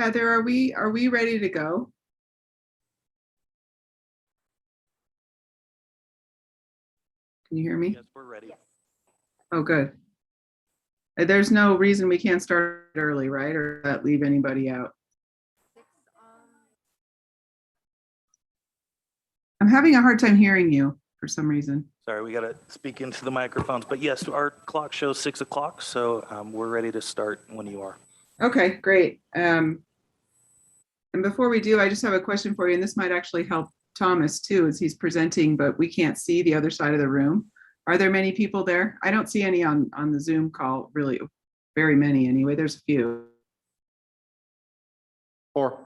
Heather, are we ready to go? Can you hear me? Yes, we're ready. Oh, good. There's no reason we can't start early, right? Or that leave anybody out? I'm having a hard time hearing you for some reason. Sorry, we got to speak into the microphones. But yes, our clock shows 6 o'clock, so we're ready to start when you are. Okay, great. And before we do, I just have a question for you, and this might actually help Thomas too, as he's presenting, but we can't see the other side of the room. Are there many people there? I don't see any on the Zoom call, really, very many anyway. There's a few. 4.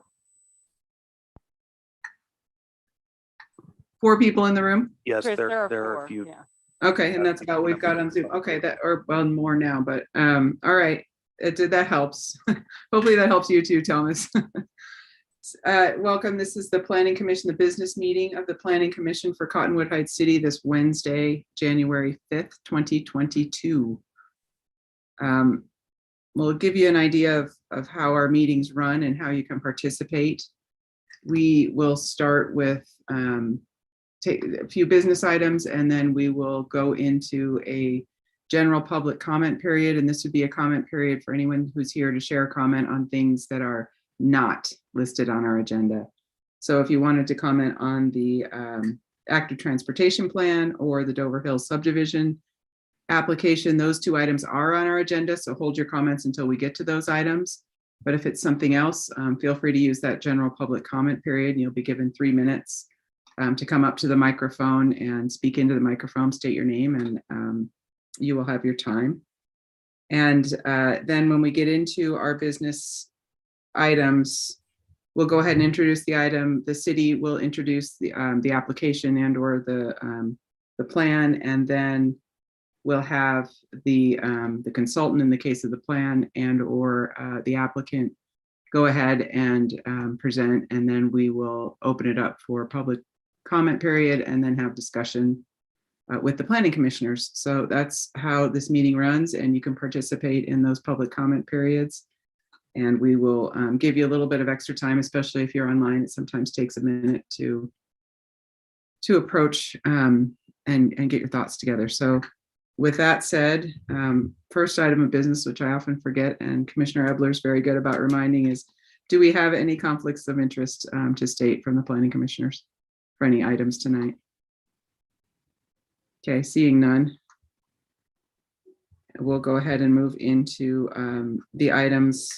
4 people in the room? Yes, Chris, there are four, a few. yeah. Okay, and that's about what we've got on Zoom. Okay, that, or well, more now, but all right. That helps. Hopefully that helps you too, Thomas. Welcome. This is the Planning Commission, the business meeting of the Planning Commission for Cottonwood Heights City this Wednesday, January 5th, 2022. We'll give you an idea of how our meetings run and how you can participate. We will start with take a few business items, and then we will go into a general public comment period. And this would be a comment period for anyone who's here to share a comment on things that are not listed on our agenda. So if you wanted to comment on the active transportation plan or the Dover Hills subdivision application, those 2 items are on our agenda. So hold your comments until we get to those items. But if it's something else, feel free to use that general public comment period. And you'll be given 3 minutes to come up to the microphone and speak into the microphone, state your name, and you will have your time. And then when we get into our business items, we'll go ahead and introduce the item. The city will introduce the application and or the plan, and then we'll have the consultant in the case of the plan and or the applicant go ahead and present, and then we will open it up for public comment period and then have discussion with the planning commissioners. So that's how this meeting runs, and you can participate in those public comment periods. And we will give you a little bit of extra time, especially if you're online. It sometimes takes a minute to approach and get your thoughts together. So with that said, first item of business, which I often forget, and Commissioner Ebler is very good about reminding, is do we have any conflicts of interest to state from the planning commissioners for any items tonight? Okay, seeing none, we'll go ahead and move into the items.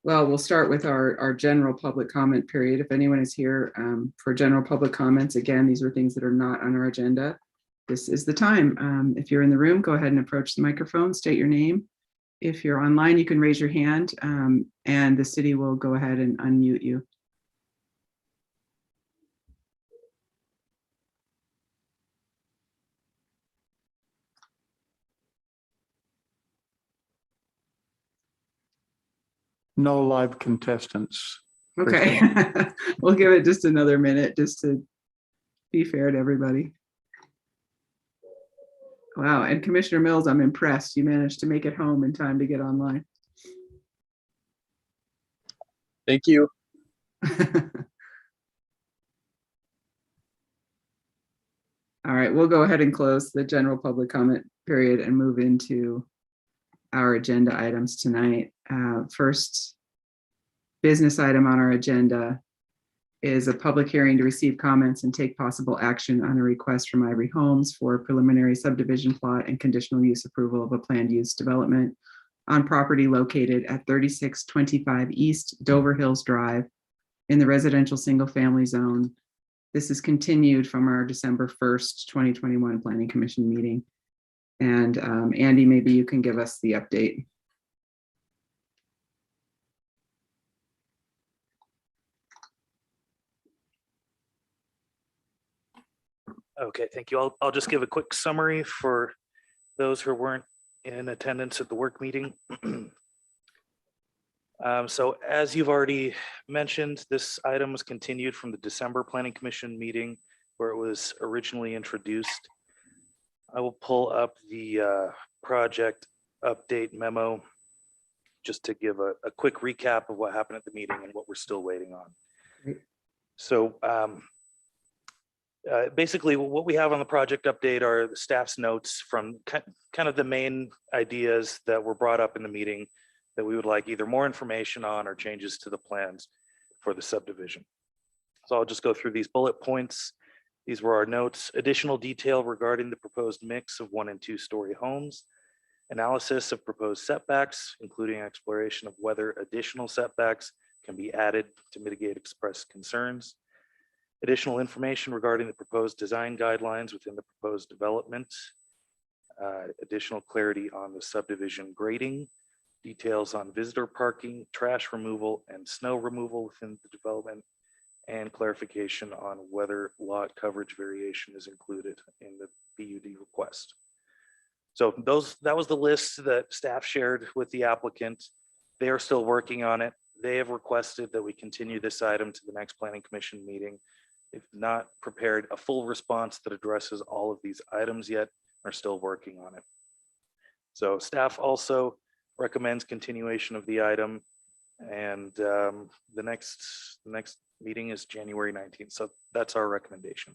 Well, we'll start with our general public comment period. If anyone is here for general public comments, again, these are things that are not on our agenda. This is the time. If you're in the room, go ahead and approach the microphone, state your name. If you're online, you can raise your hand and the city will go ahead and unmute you. No live contestants. Okay, we'll give it just another minute just to be fair to everybody. Wow, and Commissioner Mills, I'm impressed. You managed to make it home in time to get online. Thank you. All right, we'll go ahead and close the general public comment period and move into our agenda items tonight. First business item on our agenda is a public hearing to receive comments and take possible action on a request from Ivory Homes for preliminary subdivision plot and conditional use approval of a planned use development on property located at 3625 East Dover Hills Drive in the residential single family zone. This is continued from our December 1st, 2021 Planning Commission meeting. And Andy, maybe you can give us the update. Okay, thank you. I'll just give a quick summary for those who weren't in attendance at the work meeting. So as you've already mentioned, this item was continued from the December Planning Commission meeting where it was originally introduced. I will pull up the project update memo just to give a quick recap of what happened at the meeting and what we're still waiting on. Great. So basically what we have on the project update are the staff's notes from kind of the main ideas that were brought up in the meeting that we would like either more information on or changes to the plans for the subdivision. So I'll just go through these bullet points. These were our notes. Additional detail regarding the proposed mix of 1 and 2 story homes. Analysis of proposed setbacks, including exploration of whether additional setbacks can be added to mitigate expressed concerns. Additional information regarding the proposed design guidelines within the proposed development. Additional clarity on the subdivision grading. Details on visitor parking, trash removal, and snow removal within the development. And clarification on whether lot coverage variation is included in the PUD request. So that was the list that staff shared with the applicant. They are still working on it. They have requested that we continue this item to the next planning commission meeting. They've not prepared a full response that addresses all of these items yet, are still working on it. So staff also recommends continuation of the item, and the next meeting is January 19th. So that's our recommendation.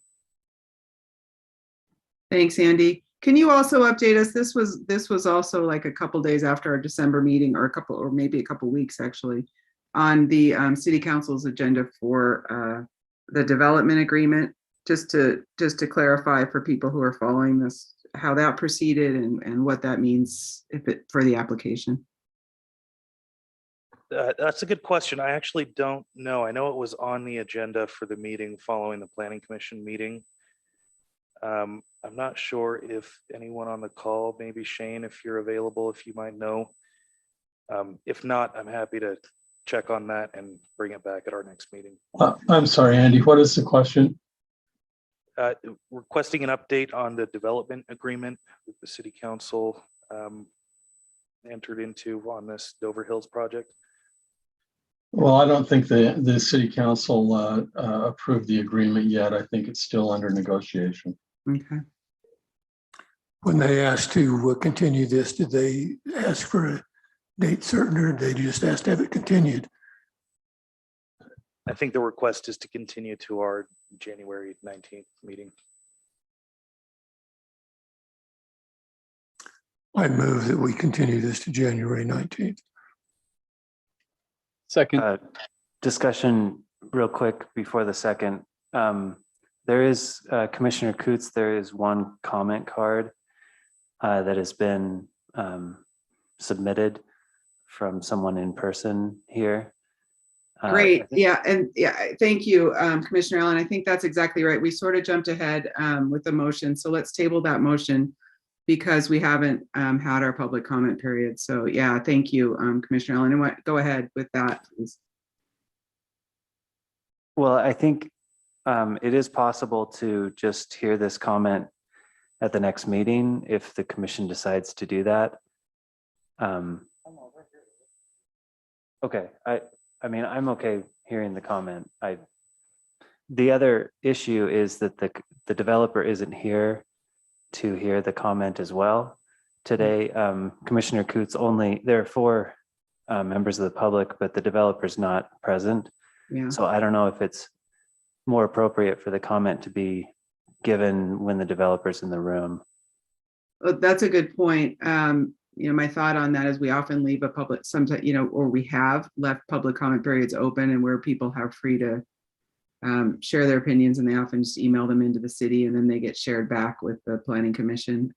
Thanks, Andy. Can you also update us? This was also like a couple days after our December meeting, or maybe a couple weeks actually, on the city council's agenda for the development agreement. Just to clarify for people who are following this, how that proceeded and what that means for the application. That's a good question. I actually don't know. I know it was on the agenda for the meeting following the planning commission meeting. I'm not sure if anyone on the call, maybe Shane, if you're available, if you might know. If not, I'm happy to check on that and bring it back at our next meeting. I'm sorry, Andy, what is the question? Requesting an update on the development agreement that the city council entered into on this Dover Hills project. Well, I don't think the city council approved the agreement yet. I think it's still under negotiation. Okay. When they asked to continue this, did they ask for a date certain, or did they just ask to have it continued? I think the request is to continue to our January 19th meeting. I move that we continue this to January 19th. Second. Discussion real quick before the second. There is, Commissioner Coots, there is one comment card that has been submitted from someone in person here. Great. Yeah. And yeah, thank you, Commissioner Allen. I think that's exactly right. We sort of jumped ahead with the motion. So let's table that motion because we haven't had our public comment period. So yeah, thank you, Commissioner Allen. And go ahead with that, please. Well, I think it is possible to just hear this comment at the next meeting if the commission decides to do that. Okay, I mean, I'm okay hearing the comment. The other issue is that the developer isn't here to hear the comment as well today. Commissioner Coots, there are 4 members of the public, but the developer's not present. Yeah. So I don't know if it's more appropriate for the comment to be given when the developer's in the room. That's a good point. My thought on that is we often leave a public, sometimes, or we have left public comment periods open and where people are free to share their opinions, and they often just email them into the city and then they get shared back with the planning commission.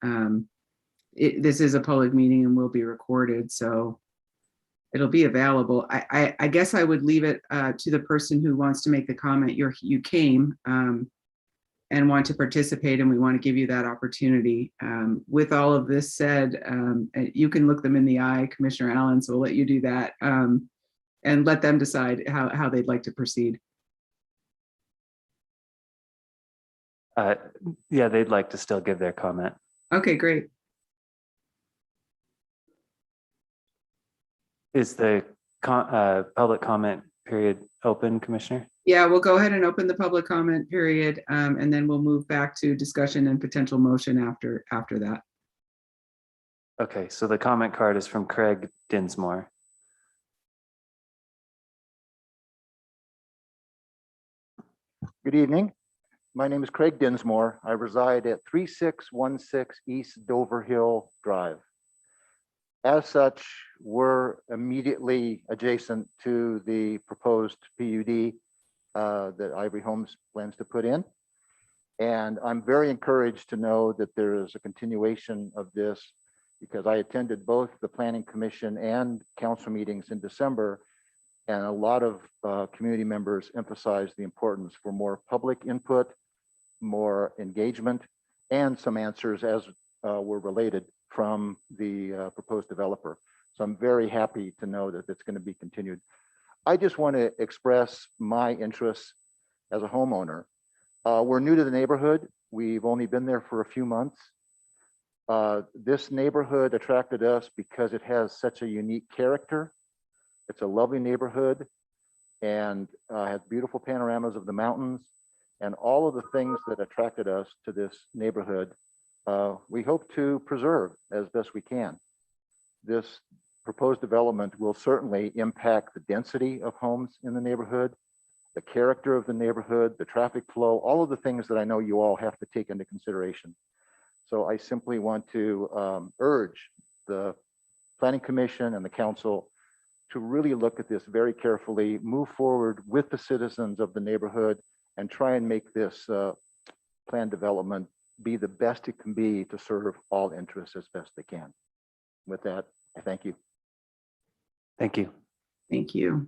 This is a public meeting and will be recorded, so it'll be available. I guess I would leave it to the person who wants to make the comment. You came and want to participate, and we want to give you that opportunity. With all of this said, you can look them in the eye, Commissioner Allen, so we'll let you do that and let them decide how they'd like to proceed. Yeah, they'd like to still give their comment. Okay, great. Is the public comment period open, Commissioner? Yeah, we'll go ahead and open the public comment period, and then we'll move back to discussion and potential motion after that. Okay, so the comment card is from Craig Dinsmore. Good evening. My name is Craig Dinsmore. I reside at 3616 East Dover Hill Drive. As such, we're immediately adjacent to the proposed PUD that Ivory Homes plans to put in. And I'm very encouraged to know that there is a continuation of this because I attended both the Planning Commission and council meetings in December. And a lot of community members emphasized the importance for more public input, more engagement, and some answers as were related from the proposed developer. So I'm very happy to know that it's going to be continued. I just want to express my interest as a homeowner. We're new to the neighborhood. We've only been there for a few months. This neighborhood attracted us because it has such a unique character. It's a lovely neighborhood and has beautiful panoramas of the mountains and all of the things that attracted us to this neighborhood. We hope to preserve as best we can. This proposed development will certainly impact the density of homes in the neighborhood, the character of the neighborhood, the traffic flow, all of the things that I know you all have to take into consideration. So I simply want to urge the Planning Commission and the council to really look at this very carefully, move forward with the citizens of the neighborhood and try and make this planned development be the best it can be to serve all interests as best they can. With that, I thank you. Thank you. Thank you.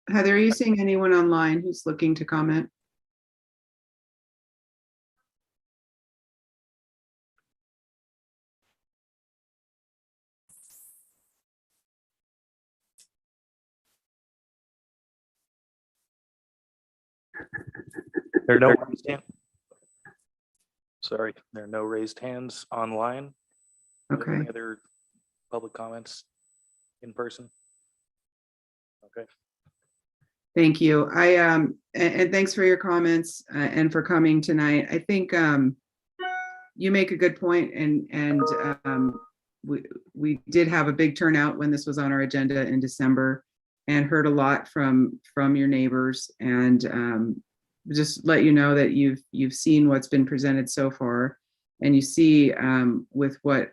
Heather, are you seeing anyone online who's looking to comment? There are no raised hands. Sorry, there are no raised hands online. Are there Okay. any other public comments in person? Okay. Thank you. And thanks for your comments and for coming tonight. I think you make a good point, and we did have a big turnout when this was on our agenda in December, and heard a lot from your neighbors. And just let you know that you've seen what's been presented so far, and you see with what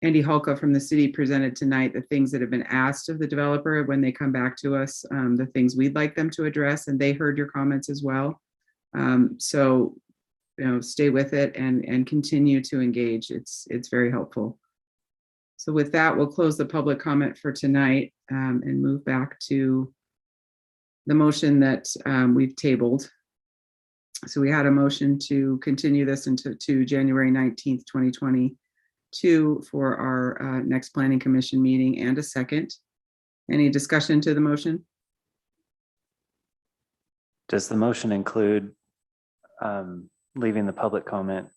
Andy Hulka from the city presented tonight, the things that have been asked of the developer when they come back to us, the things we'd like them to address, and they heard your comments as well. So, stay with it and continue to engage. It's very helpful. So with that, we'll close the public comment for tonight and move back to the motion that we've tabled. So we had a motion to continue this to January 19th, 2022 for our next Planning Commission meeting, and a second. Any discussion to the motion? Does the motion include leaving the public comment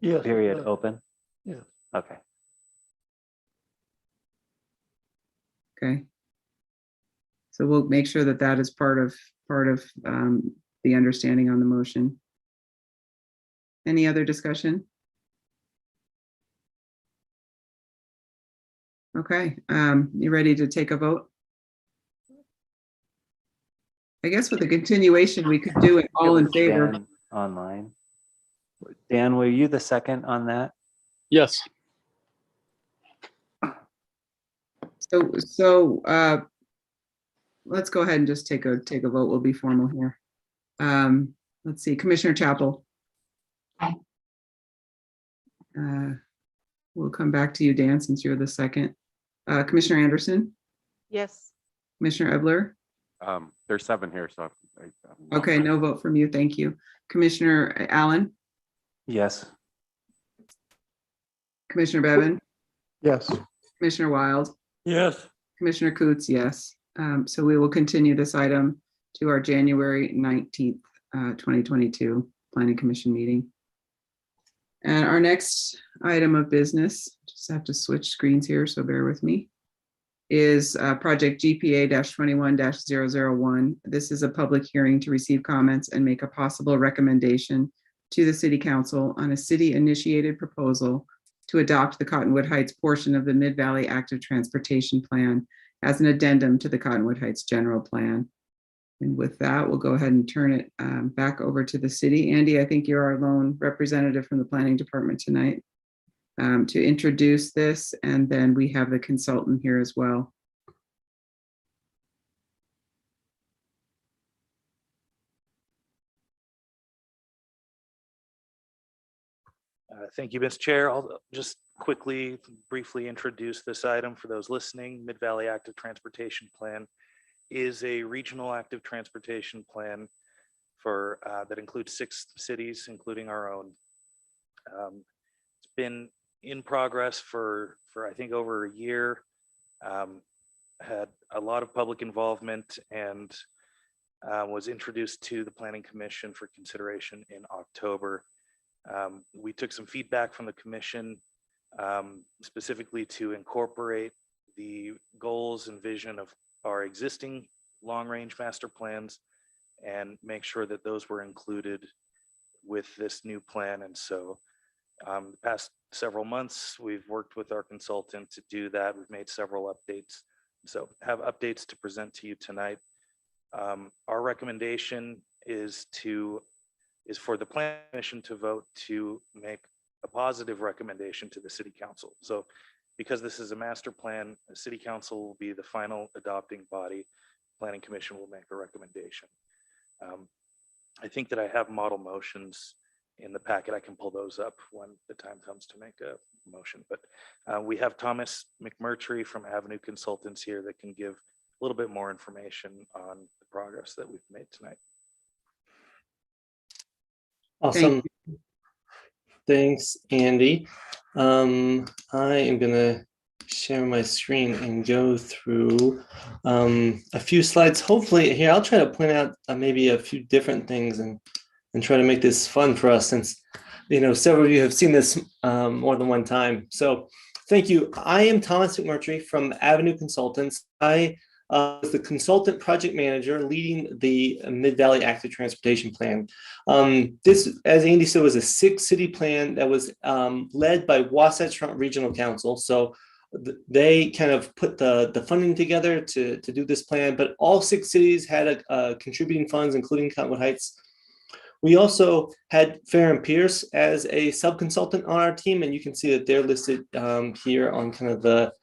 Yes. period open? Yes. Okay. Okay. So we'll make sure that that is part of the understanding on the motion. Any other discussion? Okay, you ready to take a vote? I guess with the continuation, we could do it all in favor. Dan online. Dan, were you the second on that? Yes. So let's go ahead and just take a vote. We'll be formal here. Let's see, Commissioner Chapel. We'll come back to you, Dan, since you're the second. Commissioner Anderson, Yes. Commissioner Ebler. There's 7 here, so. Okay, no vote from you. Thank you. Commissioner Allen, Yes. Commissioner Bevan, Yes. Commissioner Wild, Yes. Commissioner Coots, yes. So we will continue this item to our January 19th, 2022 Planning Commission meeting. And our next item of business, just have to switch screens here, so bear with me, is project GPA-21-001. This is a public hearing to receive comments and make a possible recommendation to the City Council on a city-initiated proposal to adopt the Cottonwood Heights portion of the Mid-Valley Active Transportation Plan as an addendum to the Cottonwood Heights General Plan. And with that, we'll go ahead and turn it back over to the city. Andy, I think you're our lone representative from the planning department tonight to introduce this, and then we have the consultant here as well. Thank you, Ms. Chair. I'll just briefly introduce this item for those listening. Mid-Valley Active Transportation Plan is a regional active transportation plan for that includes 6 cities, including our own. It's been in progress for I think over a year. Had a lot of public involvement and was introduced to the Planning Commission for consideration in October. We took some feedback from the commission, specifically to incorporate the goals and vision of our existing long-range master plans and make sure that those were included with this new plan. And so the past several months, we've worked with our consultant to do that. We've made several updates. So have updates to present to you tonight. Our recommendation is for the Planning Commission to vote to make a positive recommendation to the City Council. So because this is a master plan, the City Council will be the final adopting body. Planning Commission will make a recommendation. I think that I have model motions in the packet. I can pull those up when the time comes to make a motion. But we have Thomas McMurtry from Avenue Consultants here that can give a little bit more information on the progress that we've made tonight. Awesome. Thanks, Andy. I am going to share my screen and go through a few slides. Hopefully here, I'll try to point out maybe a few different things and try to make this fun for us, since, you know, several of you have seen this more than one time. So thank you. I am Thomas McMurtry from Avenue Consultants. I was the consultant project manager leading the Mid-Valley Active Transportation Plan. This, as Andy said, was a 6-city plan that was led by Wasatch Front Regional Council. So they kind of put the funding together to do this plan, but all 6 cities had contributing funds, including Cottonwood Heights. We also had Fair and Pierce as a sub-consultant on our team, and you can see that they're listed here on kind of the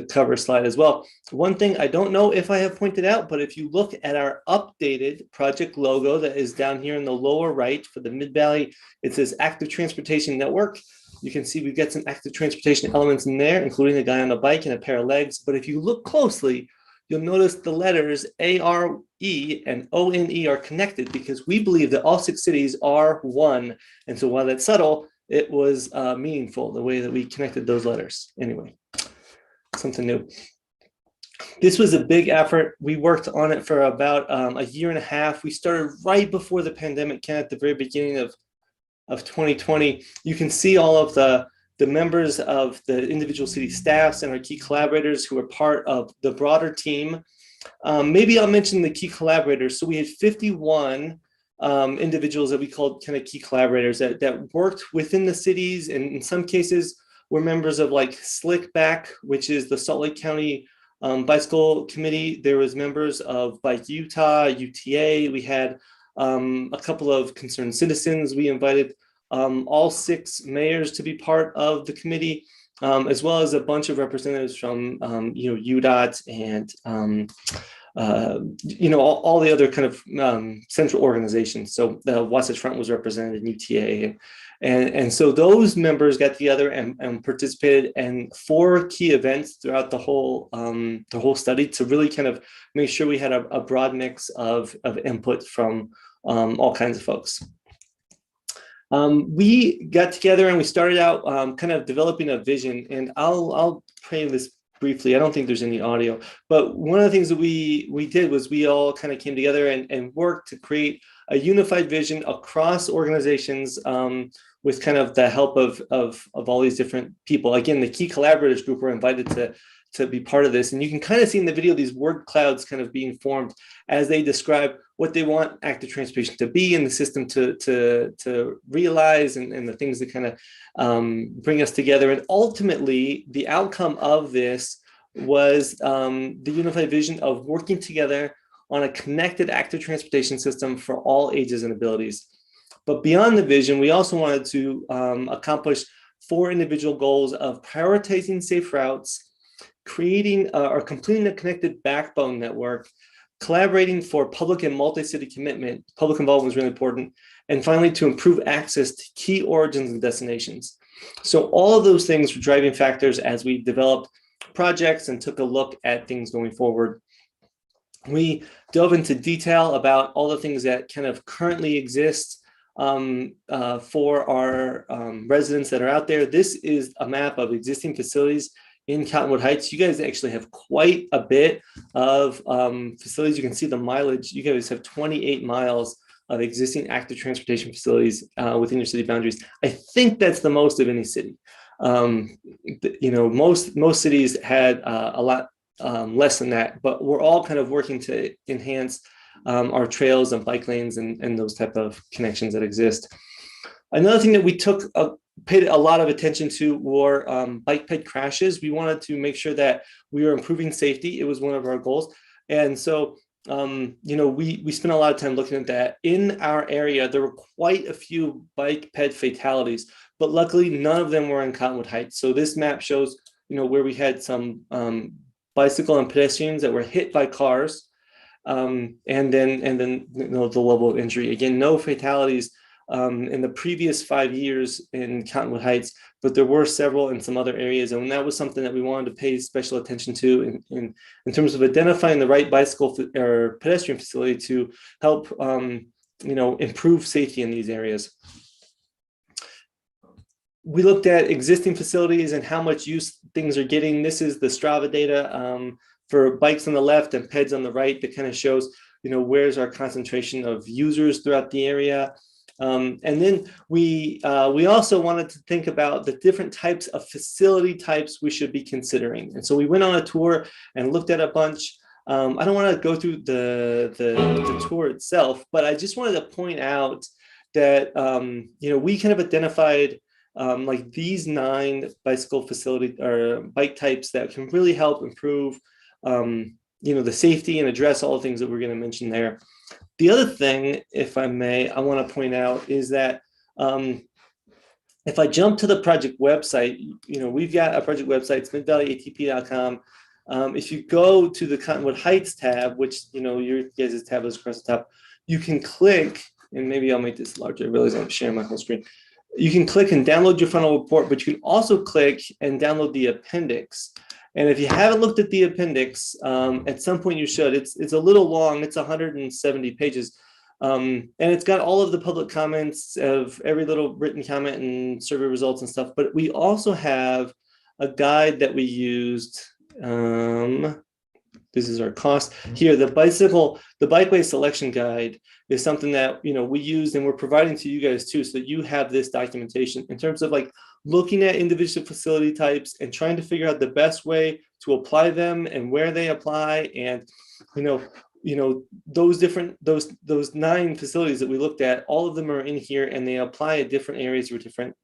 cover slide as well. One thing I don't know if I have pointed out, but if you look at our updated project logo that is down here in the lower right for the Mid-Valley, it says Active Transportation Network. You can see we've got some active transportation elements in there, including a guy on a bike and a pair of legs. But if you look closely, you'll notice the letters ARE and ONE are connected because we believe that all 6 cities are one. And so while that's subtle, it was meaningful the way that we connected those letters. Anyway, something new. This was a big effort. We worked on it for about a year and a half. We started right before the pandemic, kind of at the very beginning of 2020. You can see all of the members of the individual city staffs and our key collaborators who are part of the broader team. Maybe I'll mention the key collaborators. So we had 51 individuals that we called kind of key collaborators that worked within the cities, and in some cases were members of like SlickBack, which is the Salt Lake County Bicycle Committee. There was members of Bike Utah, UTA. We had a couple of concerned citizens. We invited all 6 mayors to be part of the committee, as well as a bunch of representatives from UDOT and all the other kind of central organizations. So the Wasatch Front was represented in UTA, and so those members got together and participated in 4 key events throughout the whole study to really kind of make sure we had a broad mix of input from all kinds of folks. We got together and we started out kind of developing a vision, and I'll play this briefly. I don't think there's any audio, but one of the things that we did was we all kind of came together and worked to create a unified vision across organizations with kind of the help of all these different people. Again, the key collaborators group were invited to be part of this. And you can kind of see in the video these word clouds kind of being formed as they describe what they want active transportation to be in the system to realize, and the things that kind of bring us together. And ultimately, the outcome of this was the unified vision of working together on a connected active transportation system for all ages and abilities. But beyond the vision, we also wanted to accomplish 4 individual goals of prioritizing safe routes, creating or completing a connected backbone network, collaborating for public and multi-city commitment. Public involvement was really important. And finally, to improve access to key origins and destinations. So all of those things were driving factors as we developed projects and took a look at things going forward. We dove into detail about all the things that kind of currently exist for our residents that are out there. This is a map of existing facilities in Cottonwood Heights. You guys actually have quite a bit of facilities. You can see the mileage. You guys have 28 miles of existing active transportation facilities within your city boundaries. I think that's the most of any city. Most cities had a lot less than that, but we're all kind of working to enhance our trails and bike lanes and those type of connections that exist. Another thing that we paid a lot of attention to were bike ped crashes. We wanted to make sure that we were improving safety. It was one of our goals. And so, we spent a lot of time looking at that. In our area, there were quite a few bike ped fatalities, but luckily none of them were in Cottonwood Heights. So this map shows, where we had some bicycle and pedestrians that were hit by cars, and then the level of injury. Again, no fatalities in the previous 5 years in Cottonwood Heights, but there were several in some other areas. And that was something that we wanted to pay special attention to in terms of identifying the right bicycle or pedestrian facility to help, improve safety in these areas. We looked at existing facilities and how much use things are getting. This is the Strava data for bikes on the left and peds on the right that kind of shows, where's our concentration of users throughout the area. And then we also wanted to think about the different types of facility types we should be considering. And so we went on a tour and looked at a bunch. I don't want to go through the tour itself, but I just wanted to point out that, we kind of identified like these 9 bicycle facility or bike types that can really help improve, the safety and address all the things that we're going to mention there. The other thing, if I may, I want to point out is that if I jump to the project website, we've got a project website, smithvalleyatp.com. If you go to the Cottonwood Heights tab, which, your guys' tab is across the top, you can click, and maybe I'll make this larger. I realize I'm sharing my whole screen. You can click and download your final report, but you can also click and download the appendix. And if you haven't looked at the appendix, at some point you should. It's a little long. It's 170 pages. And it's got all of the public comments of every little written comment and survey results and stuff. But we also have a guide that we used. This is our cost. Here, the bikeway selection guide is something that we used and we're providing to you guys too, so that you have this documentation in terms of like looking at individual facility types and trying to figure out the best way to apply them and where they apply. And those 9 facilities that we looked at, all of them are in here and they apply at different areas or different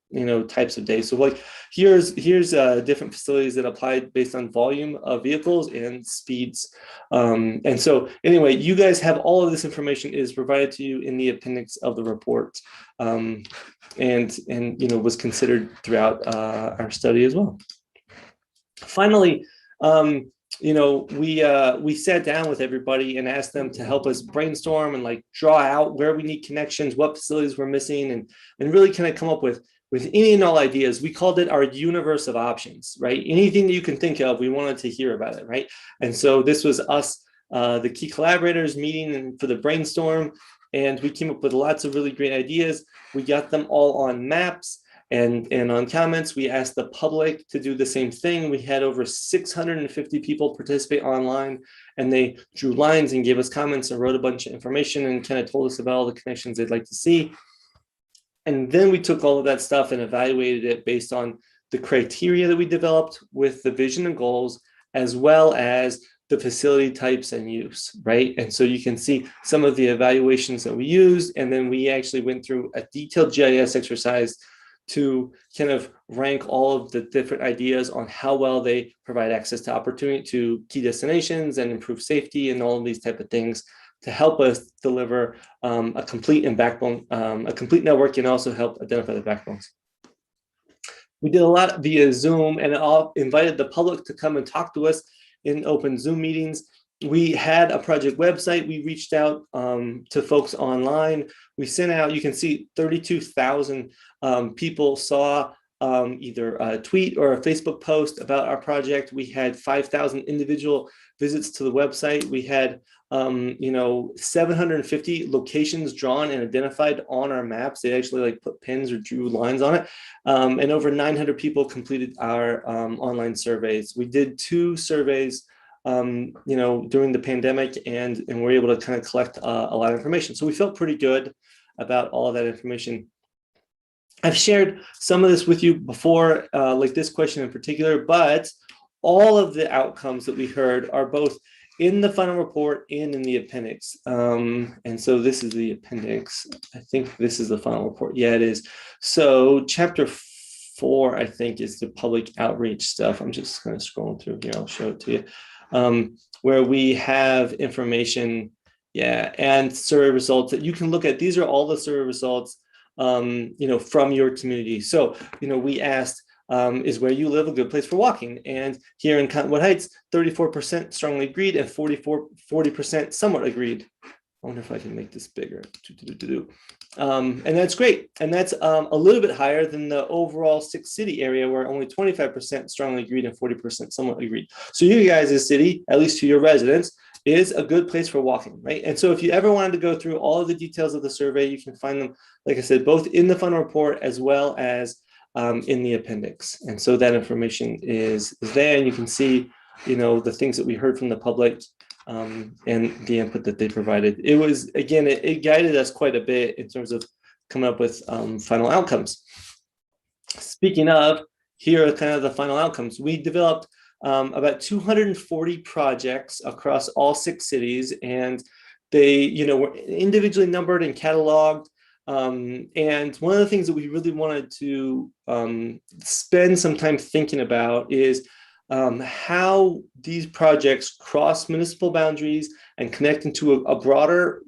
types of days. So like here's different facilities that apply based on volume of vehicles and speeds. And so anyway, you guys have all of this information is provided to you in the appendix of the report, and was considered throughout our study as well. Finally, we sat down with everybody and asked them to help us brainstorm and like draw out where we need connections, what facilities we're missing, and really kind of come up with any and all ideas. We called it our universe of options, right? Anything that you can think of, we wanted to hear about it, right? And so this was us, the key collaborators meeting for the brainstorm, and we came up with lots of really great ideas. We got them all on maps. And on comments, we asked the public to do the same thing. We had over 650 people participate online, and they drew lines and gave us comments and wrote a bunch of information and kind of told us about all the connections they'd like to see. And then we took all of that stuff and evaluated it based on the criteria that we developed with the vision and goals, as well as the facility types and use, right? And so you can see some of the evaluations that we used, and then we actually went through a detailed GIS exercise to kind of rank all of the different ideas on how well they provide access to opportunity to key destinations and improve safety and all of these type of things to help us deliver a complete and backbone, a complete network, and also help identify the backbones. We did a lot via Zoom, and all invited the public to come and talk to us in open Zoom meetings. We had a project website. We reached out to folks online. We sent out, you can see 32,000 people saw either a tweet or a Facebook post about our project. We had 5,000 individual visits to the website. We had 750 locations drawn and identified on our maps. They actually like put pins or drew lines on it. And over 900 people completed our online surveys. We did 2 surveys during the pandemic, and we're able to kind of collect a lot of information. So we felt pretty good about all of that information. I've shared some of this with you before, like this question in particular, but all of the outcomes that we heard are both in the final report and in the appendix. And so this is the appendix. I think this is the final report. Yeah, it is. So chapter 4, I think, is the public outreach stuff. I'm just kind of scrolling through here. I'll show it to you. Where we have information, and survey results that you can look at. These are all the survey results, from your community. So, we asked, is where you live a good place for walking? And here in Cottonwood Heights, 34% strongly agreed and 40% somewhat agreed. I wonder if I can make this bigger. And that's great. And that's a little bit higher than the overall 6-city area, where only 25% strongly agreed and 40% somewhat agreed. So you guys, as a city, at least to your residents, is a good place for walking, right? And so if you ever wanted to go through all of the details of the survey, you can find them, like I said, both in the final report as well as in the appendix. And so that information is there, and you can see, the things that we heard from the public and the input that they provided. It was, again, it guided us quite a bit in terms of coming up with final outcomes. Speaking of, here are kind of the final outcomes. We developed about 240 projects across all 6 cities, and they, were individually numbered and cataloged. And one of the things that we really wanted to spend some time thinking about is how these projects cross municipal boundaries and connect into a broader,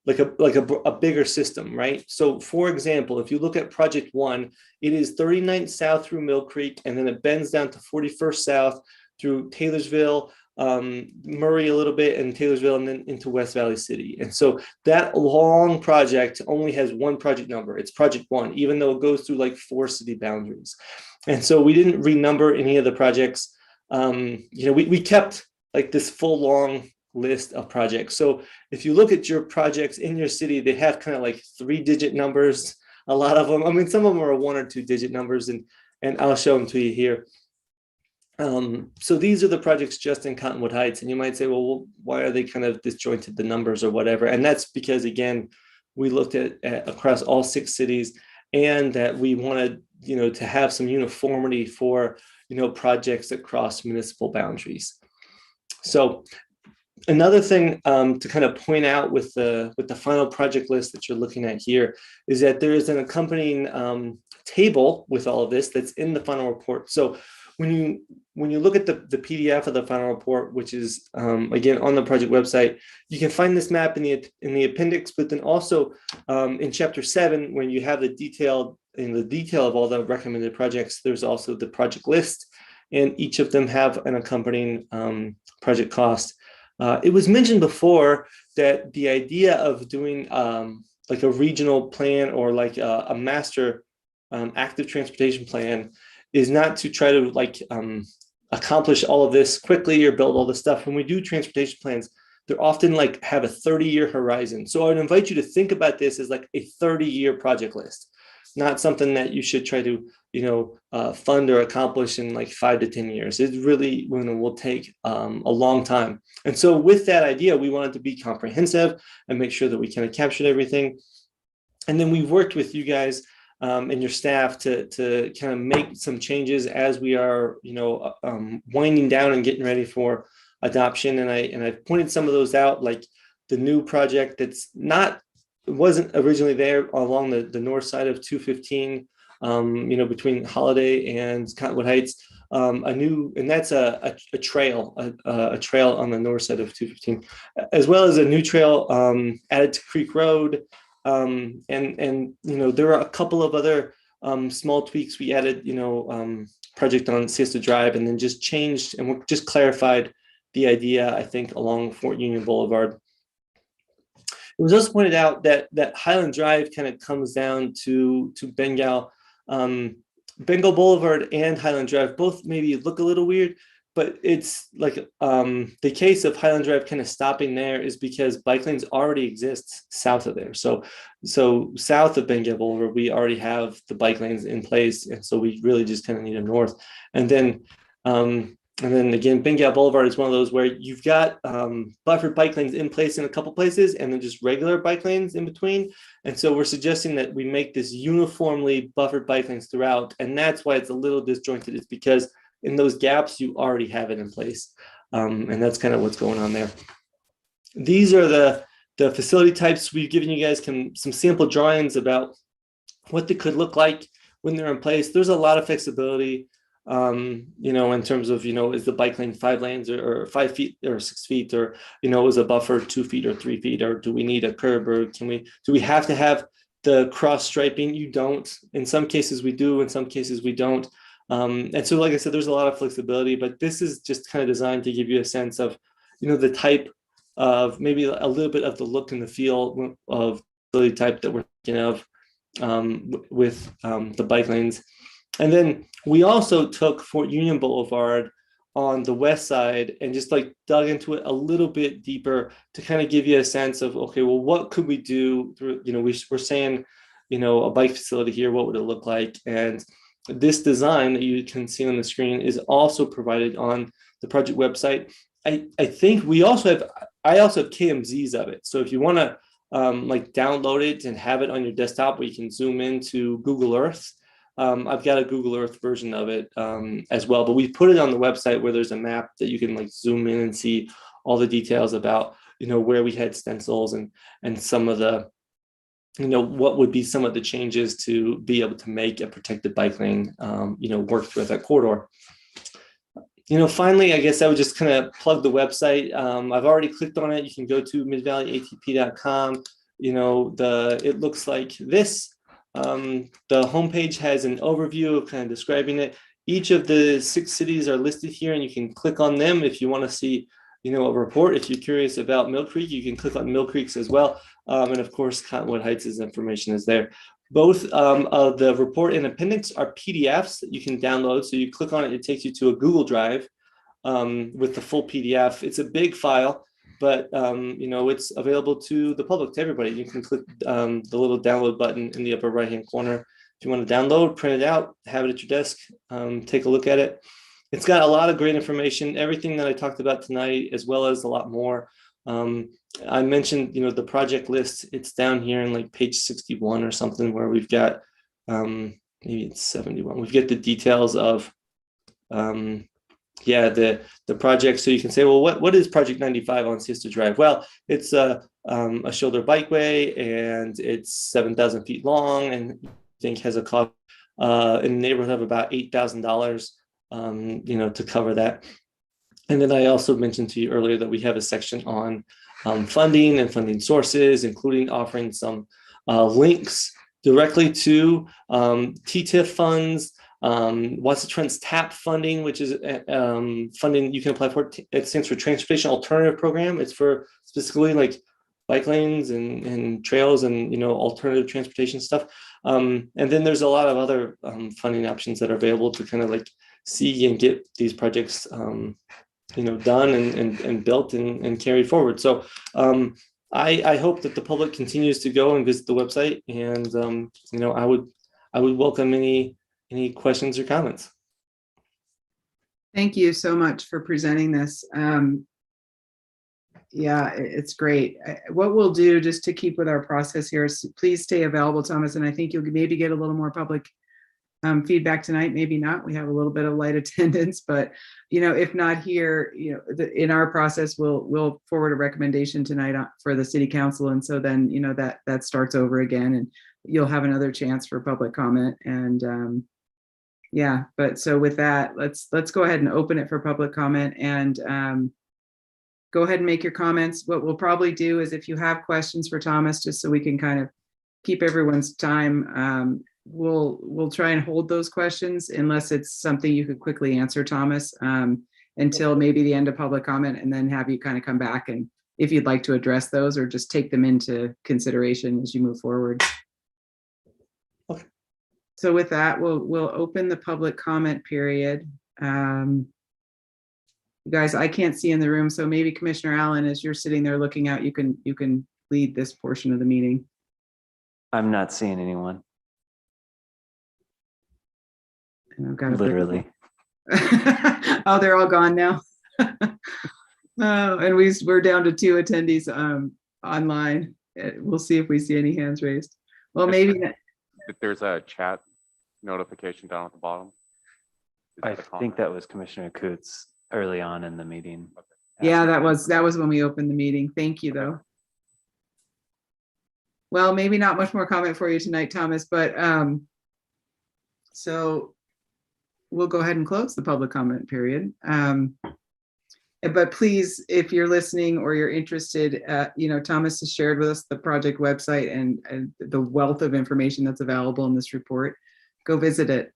like a bigger system, right? So for example, if you look at project 1, it is 39th South through Mill Creek, and then it bends down to 41st South through Taylorsville, Murray a little bit, and Taylorsville, and then into West Valley City. And so that long project only has one project number. It's project 1, even though it goes through like 4 city boundaries. And so we didn't renumber any of the projects. We kept like this full long list of projects. So if you look at your projects in your city, they have kind of like 3-digit numbers, a lot of them. I mean, some of them are 1 or 2-digit numbers, and I'll show them to you here. So these are the projects just in Cottonwood Heights, and you might say, well, why are they kind of disjointed, the numbers or whatever? And that's because, again, we looked at across all 6 cities, and that we wanted, to have some uniformity for, projects that cross municipal boundaries. So another thing to kind of point out with the final project list that you're looking at here is that there is an accompanying table with all of this that's in the final report. So when you look at the PDF of the final report, which is again on the project website, you can find this map in the appendix, but then also in chapter 7, when you have the detail of all the recommended projects, there's also the project list, and each of them have an accompanying project cost. It was mentioned before that the idea of doing like a regional plan or like a master active transportation plan is not to try to like accomplish all of this quickly or build all this stuff. When we do transportation plans, they're often like have a 30-year horizon. So I'd invite you to think about this as like a 30-year project list, not something that you should try to, fund or accomplish in like 5 to 10 years. It really will take a long time. And so with that idea, we wanted to be comprehensive and make sure that we kind of captured everything. And then we've worked with you guys and your staff to kind of make some changes as we are, winding down and getting ready for adoption. And I pointed some of those out, like the new project that's wasn't originally there along the north side of 215, between Holiday and Cottonwood Heights. And that's a trail on the north side of 215, as well as a new trail added to Creek Road. And there are a couple of other small tweaks we added, project on Siesta Drive, and then just changed and we just clarified the idea, I think, along Fort Union Boulevard. It was also pointed out that Highland Drive kind of comes down to Bengal. Bengal Boulevard and Highland Drive both maybe look a little weird, but it's like the case of Highland Drive kind of stopping there is because bike lanes already exist south of there. So south of Bengal Boulevard, we already have the bike lanes in place, and so we really just kind of need them north. And then again, Bengal Boulevard is one of those where you've got buffered bike lanes in place in a couple places, and then just regular bike lanes in between. And so we're suggesting that we make this uniformly buffered bike lanes throughout, and that's why it's a little disjointed. It's because in those gaps, you already have it in place. And that's kind of what's going on there. These are the facility types. We've given you guys some sample drawings about what they could look like when they're in place. There's a lot of flexibility, in terms of, is the bike lane 5 lanes or 5 feet or 6 feet, or, is a buffer 2 feet or 3 feet, or do we need a curb, or do we have to have the cross striping? You don't. In some cases we do, in some cases we don't. And so, like I said, there's a lot of flexibility, but this is just kind of designed to give you a sense of, the type of, maybe a little bit of the look and the feel of the type that we're thinking of with the bike lanes. And then we also took Fort Union Boulevard on the west side and just like dug into it a little bit deeper to kind of give you a sense of, okay, well, what could we do through, we're saying, a bike facility here, what would it look like? And this design that you can see on the screen is also provided on the project website. I think I also have KMZs of it. So if you want to download it and have it on your desktop where you can zoom into Google Earth, I've got a Google Earth version of it as well, but we put it on the website where there's a map that you can zoom in and see all the details about, where we had stencils and some of the, what would be some of the changes to be able to make a protected bike lane, work through that corridor. Finally, I guess I would just kind of plug the website. I've already clicked on it. You can go to midvalleyatp.com. It looks like this. The homepage has an overview of kind of describing it. Each of the 6 cities are listed here, and you can click on them if you want to see, a report. If you're curious about Mill Creek, you can click on Mill Creek's as well. And of course, Cottonwood Heights' information is there. Both of the report and appendix are PDFs that you can download. So you click on it, it takes you to a Google Drive with the full PDF. It's a big file, but it's available to the public, to everybody. You can click the little download button in the upper right-hand corner. If you want to download, print it out, have it at your desk, take a look at it. It's got a lot of great information, everything that I talked about tonight, as well as a lot more. I mentioned, the project list. It's down here in page 61 or something, where we've got maybe it's 71. We've got the details of the project. So you can say, well, what is Project 95 on Siesta Drive? Well, it's a shoulder bikeway, and it's 7,000 feet long, and I think has a cost in the neighborhood of about $8,000. To cover that. And then I also mentioned to you earlier that we have a section on funding and funding sources, including offering some links directly to TTIF funds, Wasatch TAP funding, which is funding you can apply for. It stands for Transportation Alternative Program. It's for specifically bike lanes and trails and alternative transportation stuff. And then there's a lot of other funding options that are available to kind of see and get these projects done and built and carried forward. So I hope that the public continues to go and visit the website, and I would welcome any questions or comments. Thank you so much for presenting this. Yeah, it's great. What we'll do, just to keep with our process here, is please stay available, Thomas, and I think you'll maybe get a little more public feedback tonight, maybe not. We have a little bit of light attendance, but if not here, in our process, we'll forward a recommendation tonight for the city council, and so then that starts over again, and you'll have another chance for public comment. And yeah, but so with that, let's go ahead and open it for public comment, and go ahead and make your comments. What we'll probably do is, if you have questions for Thomas, just so we can kind of keep everyone's time, we'll try and hold those questions unless it's something you could quickly answer, Thomas, until maybe the end of public comment, and then have you kind of come back and if you'd like to address those or just take them into consideration as you move forward. Okay. So with that, we'll open the public comment period. You guys, I can't see in the room, so maybe Commissioner Allen, as you're sitting there looking out, you can lead this portion of the meeting. I'm not seeing anyone. And I've got a Literally. oh, they're all gone now. Oh, and we're down to 2 attendees online. We'll see if we see any hands raised. Well, maybe There's a chat notification down at the bottom. Is I that a think comment? that was Commissioner Coots early on in the meeting. yeah, that was when we opened the meeting. Thank you, though. Well, maybe not much more comment for you tonight, Thomas, but so we'll go ahead and close the public comment period. But please, if you're listening or you're interested, Thomas has shared with us the project website and the wealth of information that's available in this report. Go visit it.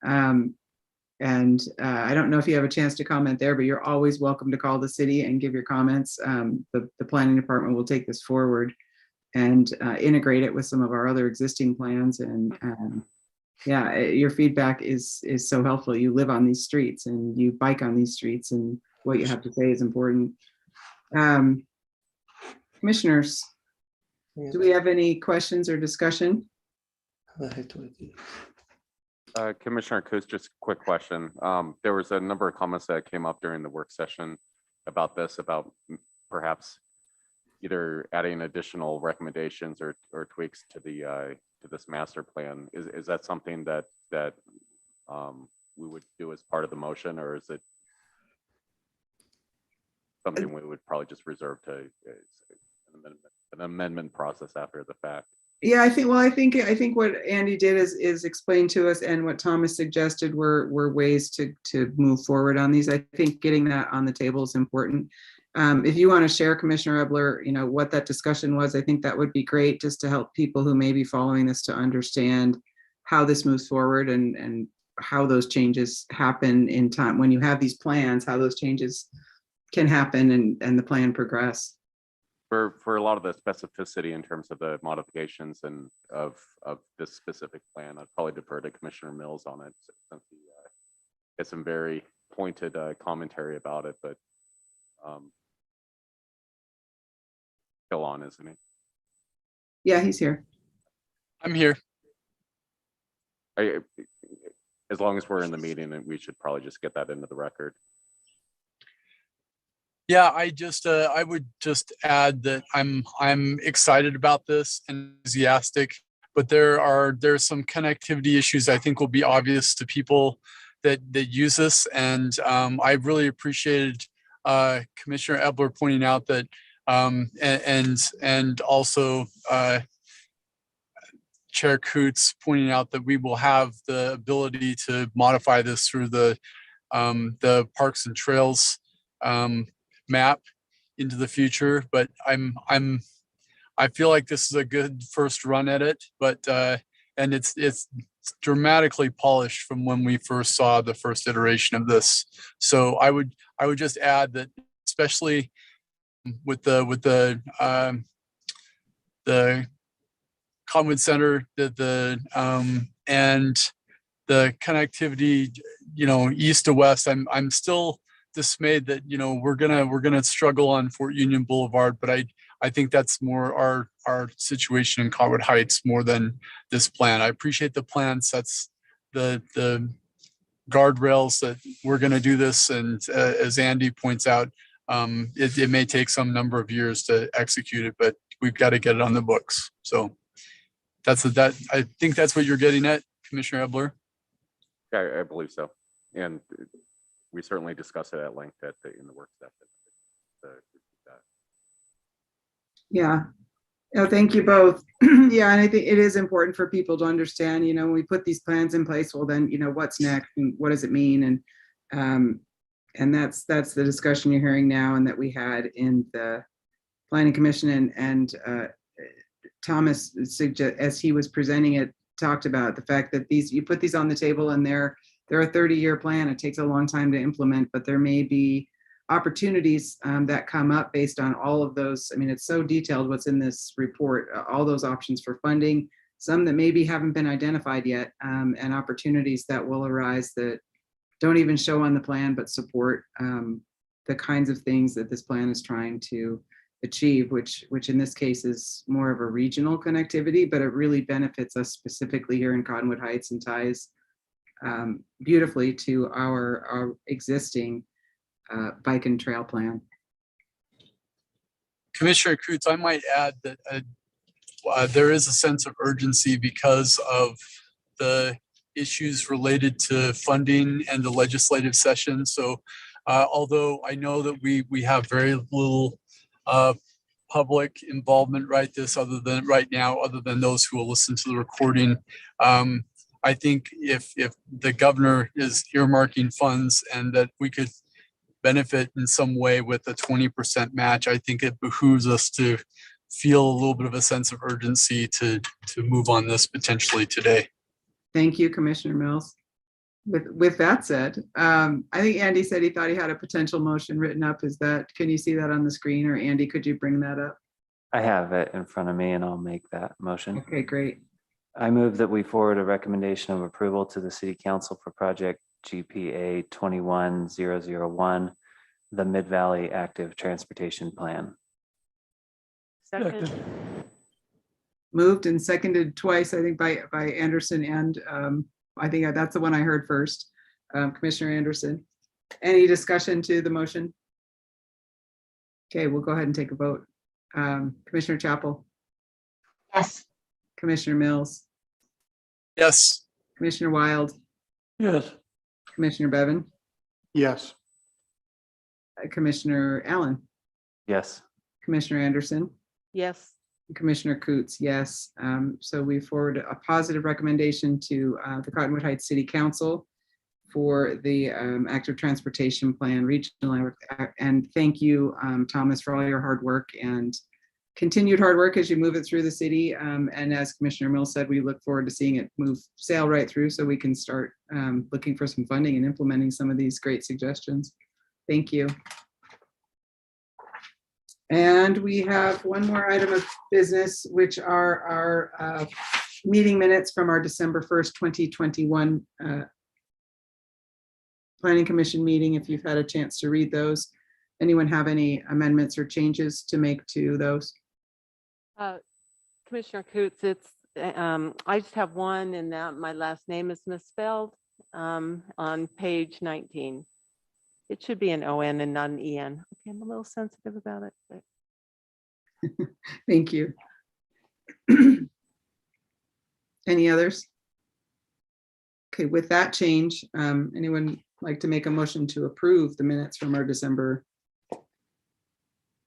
And I don't know if you have a chance to comment there, but you're always welcome to call the city and give your comments. The planning department will take this forward and integrate it with some of our other existing plans. And yeah, your feedback is so helpful. You live on these streets and you bike on these streets, and what you have to say is important. Commissioners, do we have any questions or discussion? Commissioner Coos, just a quick question. There was a number of comments that came up during the work session about this, about perhaps either adding additional recommendations or tweaks to the to this master plan. Is that something that we would do as part of the motion, or is it something we would probably just reserve to an amendment process after the fact? Yeah, I think what Andy did is explain to us, and what Thomas suggested were ways to move forward on these. I think getting that on the table is important. If you want to share, Commissioner Ebler, what that discussion was, I think that would be great, just to help people who may be following this to understand how this moves forward and how those changes happen in time. When you have these plans, how those changes can happen and the plan progress. For a lot of the specificity in terms of the modifications and of this specific plan, I'd probably defer to Commissioner Mills on it, since he has some very pointed commentary about it, but still on, isn't he? Yeah, he's here. I'm here. As long as we're in the meeting, and we should probably just get that into the record. Yeah, I would just add that I'm excited about this and enthusiastic, but there's some connectivity issues I think will be obvious to people that use this, and I really appreciated Commissioner Ebler pointing out that and also Chair Coots pointing out that we will have the ability to modify this through the Parks and Trails map into the future. But I feel like this is a good first run at it, but and it's dramatically polished from when we first saw the first iteration of this. So I would just add that, especially with the Cottonwood Center, and the connectivity, east to west, I'm still dismayed that we're gonna struggle on Fort Union Boulevard, but I think that's more our situation in Cottonwood Heights more than this plan. I appreciate the plan sets the guardrails that we're gonna do this, and as Andy points out, It may take some number of years to execute it, but we've got to get it on the books. So I think that's what you're getting at, Commissioner Ebler. I believe so. And we certainly discussed it at length in the work session. Yeah. No, thank you both. Yeah, and I think it is important for people to understand, when we put these plans in place, well, then, what's next and what does it mean? And that's the discussion you're hearing now and that we had in the Planning Commission and Thomas, as he was presenting it, talked about the fact that you put these on the table and they're a 30-year plan. It takes a long time to implement, but there may be opportunities that come up based on all of those. I mean, it's so detailed what's in this report, all those options for funding, some that maybe haven't been identified yet, and opportunities that will arise that don't even show on the plan, but support the kinds of things that this plan is trying to achieve, which in this case is more of a regional connectivity, but it really benefits us specifically here in Cottonwood Heights and ties beautifully to our existing bike and trail plan. Commissioner Coots, I might add that there is a sense of urgency because of the issues related to funding and the legislative session. So although I know that we have very little public involvement right now, other than those who will listen to the recording, I think if the governor is earmarking funds and that we could benefit in some way with a 20% match, I think it behooves us to feel a little bit of a sense of urgency to move on this potentially today. Thank you, Commissioner Mills. With that said, I think Andy said he thought he had a potential motion written up. Can you see that on the screen, or Andy, could you bring that up? I have it in front of me and I'll make that motion. Okay, great. I move that we forward a recommendation of approval to the City Council for project GPA 21001, the Mid-Valley Active Transportation Plan. Second. Moved and seconded twice, I think, by Anderson, and I think that's the one I heard first. Commissioner Anderson, any discussion to the motion? Okay, we'll go ahead and take a vote. Commissioner Chapel? Yes. Commissioner Mills? Yes. Commissioner Wild? Yes. Commissioner Bevan? Yes. Commissioner Allen? Yes. Commissioner Anderson? Yes. Commissioner Coots, yes. So we forward a positive recommendation to the Cottonwood Heights City Council for the active transportation plan regional. And thank you, Thomas, for all your hard work and continued hard work as you move it through the city. And as Commissioner Mills said, we look forward to seeing it sail right through so we can start looking for some funding and implementing some of these great suggestions. Thank you. And we have one more item of business, which are our meeting minutes from our December 1st, 2021 Planning Commission meeting. If you've had a chance to read those, anyone have any amendments or changes to make to those? Commissioner Coots, I just have one, and that my last name is misspelled on page 19. It should be an O-N and not an E-N. Okay, I'm a little sensitive about it. But... Thank you. Any others? Okay, with that change, anyone like to make a motion to approve the minutes from our December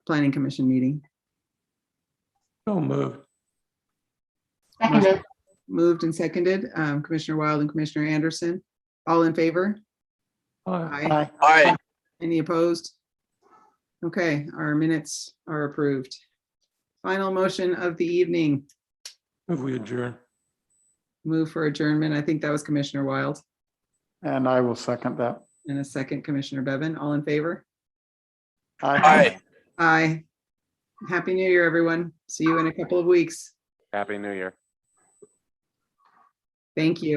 Planning Commission meeting? So moved. Seconded. Moved and seconded. Commissioner Wild and Commissioner Anderson, all in favor? Aye. Aye. Any opposed? Okay, our minutes are approved. Final motion of the evening. Move we adjourn. Move for adjournment. I think that was Commissioner Wild. And I will second that. And a second, Commissioner Bevan. All in favor? Aye. Aye. Happy New Year, everyone. See you in a couple of weeks. Happy New Year. Thank you.